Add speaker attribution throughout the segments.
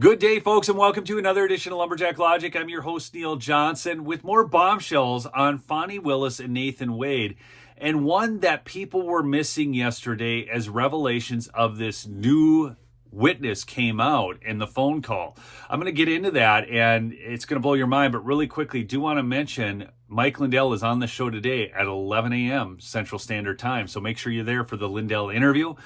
Speaker 1: Good day, folks, and welcome to another edition of Lumberjack Logic. I'm your host, Neil Johnson, with more bombshells on Fani Willis and Nathan Wade, and one that people were missing yesterday as revelations of this new witness came out in the phone call. I'm going to get into that, and it's going to blow your mind, but really quickly, do want to mention Mike Lindell is on the show today at 11 a.m. Central Standard Time, so make sure you're there for the Lindell interview.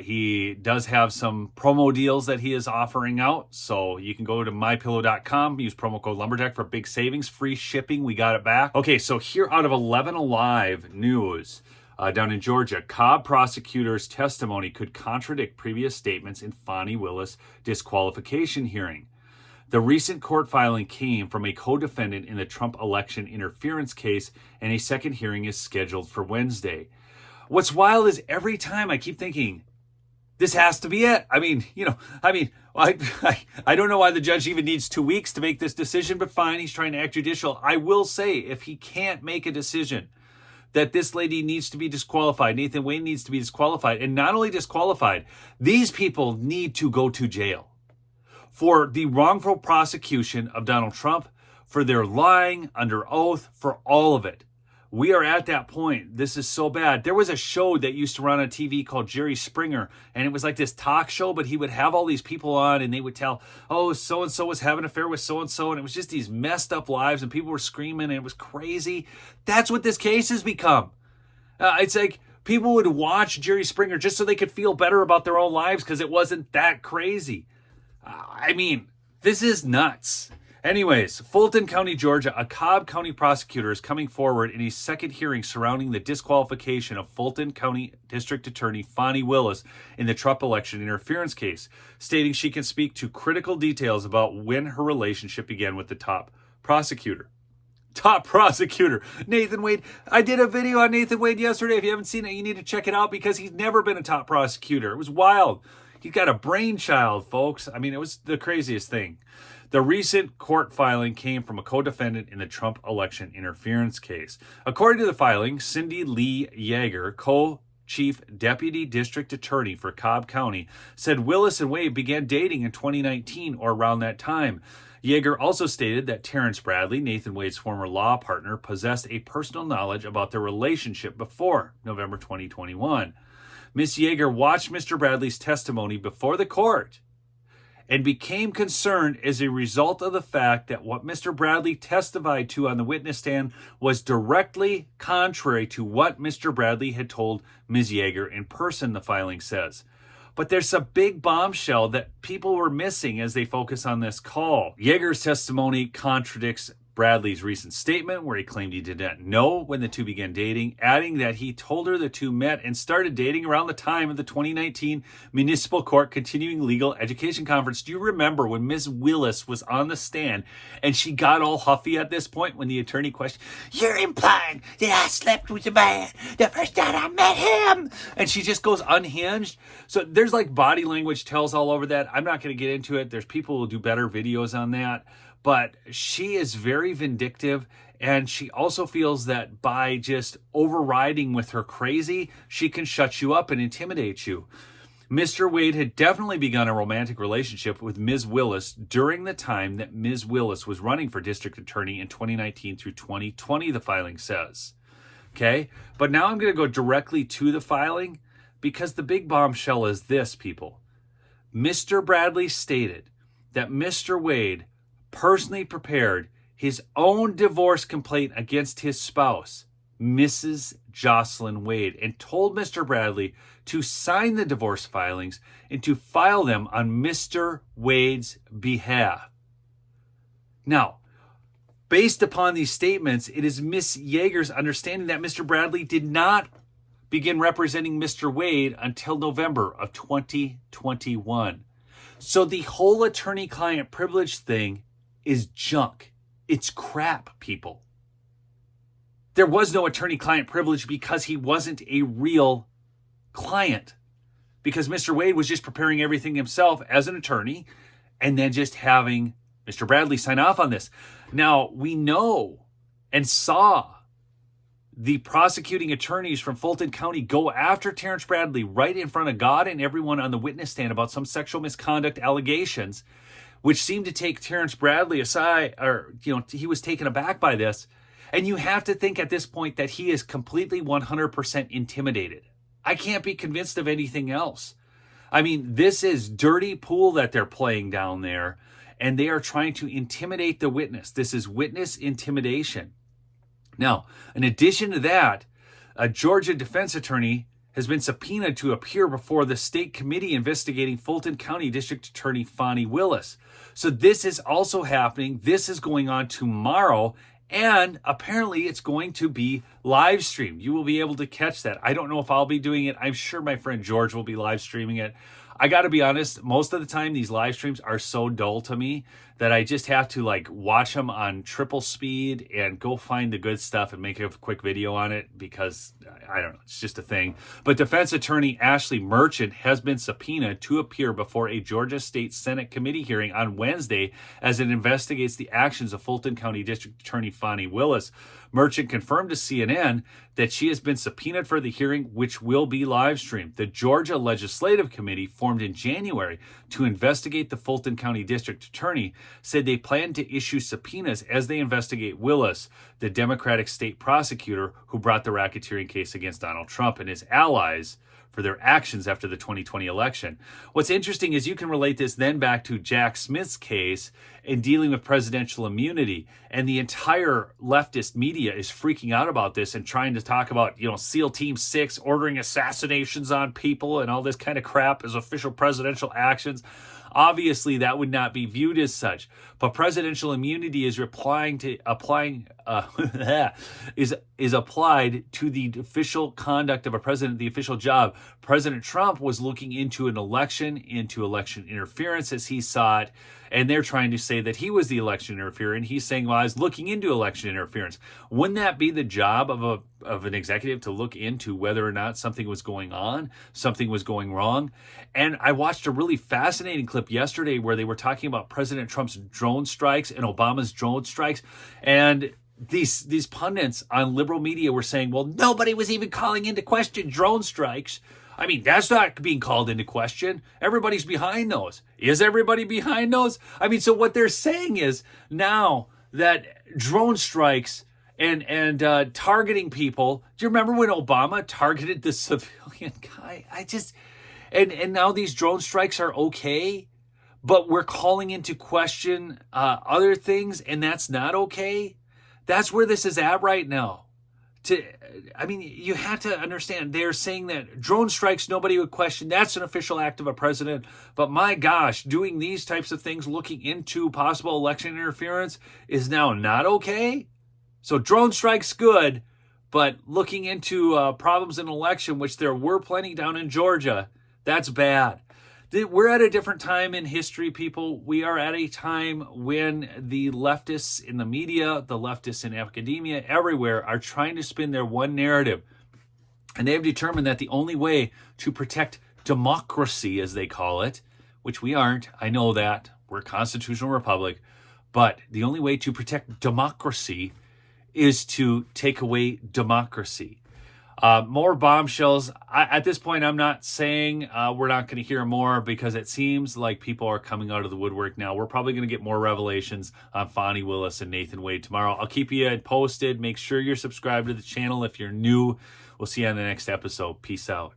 Speaker 1: He does have some promo deals that he is offering out, so you can go to mypillow.com, use promo code Lumberjack for big savings, free shipping. We got it back. Okay, so here out of 11 Alive News, down in Georgia, Cobb prosecutor's testimony could contradict previous statements in Fani Willis disqualification hearing. The recent court filing came from a co-defendant in the Trump election interference case, and a second hearing is scheduled for Wednesday. What's wild is every time I keep thinking, this has to be it. I don't know why the judge even needs 2 weeks to make this decision, but fine, he's trying to act judicial. I will say, if he can't make a decision that this lady needs to be disqualified, Nathan Wade needs to be disqualified, and not only disqualified, these people need to go to jail for the wrongful prosecution of Donald Trump, for their lying under oath, for all of it. We are at that point. This is so bad. There was a show that used to run on TV called Jerry Springer, and it was like this talk show, but he would have all these people on, and they would tell, oh, so-and-so was having an affair with so-and-so, and it was just these messed up lives, and people were screaming, and it was crazy. That's what this case has become. It's like people would watch Jerry Springer just so they could feel better about their own lives because it wasn't that crazy. This is nuts. Anyways, Fulton County, Georgia, a Cobb County prosecutor is coming forward in a second hearing surrounding the disqualification of Fulton County District Attorney Fani Willis in the Trump election interference case, stating she can speak to critical details about when her relationship began with the top prosecutor. Top prosecutor, Nathan Wade. I did a video on Nathan Wade yesterday. If you haven't seen it, you need to check it out because he's never been a top prosecutor. It was wild. He's got a brainchild, folks. It was the craziest thing. The recent court filing came from a co-defendant in the Trump election interference case. According to the filing, Cindy Lee Yeager, co-chief deputy district attorney for Cobb County, said Willis and Wade began dating in 2019 or around that time. Yeager also stated that Terrence Bradley, Nathan Wade's former law partner, possessed a personal knowledge about their relationship before November 2021. Ms. Yeager watched Mr. Bradley's testimony before the court and became concerned as a result of the fact that what Mr. Bradley testified to on the witness stand was directly contrary to what Mr. Bradley had told Ms. Yeager in person, the filing says. But there's a big bombshell that people were missing as they focus on this call. Yeager's testimony contradicts Bradley's recent statement where he claimed he did not know when the two began dating, adding that he told her the two met and started dating around the time of the 2019 Municipal Court Continuing Legal Education Conference. Do you remember when Ms. Willis was on the stand and she got all huffy at this point when the attorney questioned, "You're implying that I slept with a man the first time I met him?" And she just goes unhinged. So there's like body language tells all over that. I'm not going to get into it. There's people who will do better videos on that. But she is very vindictive, and she also feels that by just overriding with her crazy, she can shut you up and intimidate you. Mr. Wade had definitely begun a romantic relationship with Ms. Willis during the time that Ms. Willis was running for district attorney in 2019 through 2020, the filing says. Okay? But now I'm going to go directly to the filing because the big bombshell is this, people. Mr. Bradley stated that Mr. Wade personally prepared his own divorce complaint against his spouse, Mrs. Jocelyn Wade, and told Mr. Bradley to sign the divorce filings and to file them on Mr. Wade's behalf. Now, based upon these statements, it is Miss Yeager's understanding that Mr. Bradley did not begin representing Mr. Wade until November of 2021. So the whole attorney-client privilege thing is junk. It's crap, people. There was no attorney-client privilege because he wasn't a real client. Because Mr. Wade was just preparing everything himself as an attorney and then just having Mr. Bradley sign off on this. Now, we know and saw the prosecuting attorneys from Fulton County go after Terrence Bradley right in front of God and everyone on the witness stand about some sexual misconduct allegations, which seemed to take Terrence Bradley aside, or, he was taken aback by this. And you have to think at this point that he is completely 100% intimidated. I can't be convinced of anything else. I mean, this is dirty pool that they're playing down there, and they are trying to intimidate the witness. This is witness intimidation. Now, in addition to that, a Georgia defense attorney has been subpoenaed to appear before the state committee investigating Fulton County District Attorney Fani Willis. So this is also happening. This is going on tomorrow, and apparently it's going to be live streamed. You will be able to catch that. I don't know if I'll be doing it. I'm sure my friend George will be live streaming it. I got to be honest, most of the time these live streams are so dull to me that I just have to watch them on triple speed and go find the good stuff and make a quick video on it because, I don't know, it's just a thing. But defense attorney Ashley Merchant has been subpoenaed to appear before a Georgia State Senate committee hearing on Wednesday as it investigates the actions of Fulton County District Attorney Fani Willis. Merchant confirmed to CNN that she has been subpoenaed for the hearing, which will be live streamed. The Georgia Legislative Committee, formed in January to investigate the Fulton County District Attorney, said they plan to issue subpoenas as they investigate Willis, the Democratic state prosecutor who brought the racketeering case against Donald Trump and his allies for their actions after the 2020 election. What's interesting is you can relate this then back to Jack Smith's case in dealing with presidential immunity, and the entire leftist media is freaking out about this and trying to talk about, SEAL Team 6 ordering assassinations on people and all this kind of crap as official presidential actions. Obviously, that would not be viewed as such. But presidential immunity is applied to the official conduct of a president, the official job. President Trump was looking into election interference as he saw it, and they're trying to say that he was the election interferer, and he's saying, well, I was looking into election interference. Wouldn't that be the job of an executive to look into whether or not something was going on, something was going wrong? And I watched a really fascinating clip yesterday where they were talking about President Trump's drone strikes and Obama's drone strikes, and these pundits on liberal media were saying, well, nobody was even calling into question drone strikes. I mean, that's not being called into question. Everybody's behind those. Is everybody behind those? I mean, so what they're saying is now that drone strikes and targeting people. Do you remember when Obama targeted the civilian guy? And now these drone strikes are okay, but we're calling into question other things, and that's not okay. That's where this is at right now. You have to understand, they're saying that drone strikes, nobody would question. That's an official act of a president. But my gosh, doing these types of things, looking into possible election interference, is now not okay. So drone strikes, good. But looking into problems in election, which there were plenty down in Georgia, that's bad. We're at a different time in history, people. We are at a time when the leftists in the media, the leftists in academia, everywhere are trying to spin their one narrative. And they have determined that the only way to protect democracy, as they call it, which we aren't, I know that, we're a constitutional republic, but the only way to protect democracy is to take away democracy. More bombshells. At this point, I'm not saying we're not going to hear more, because it seems like people are coming out of the woodwork now. We're probably going to get more revelations on Fani Willis and Nathan Wade tomorrow. I'll keep you posted. Make sure you're subscribed to the channel if you're new. We'll see you on the next episode. Peace out.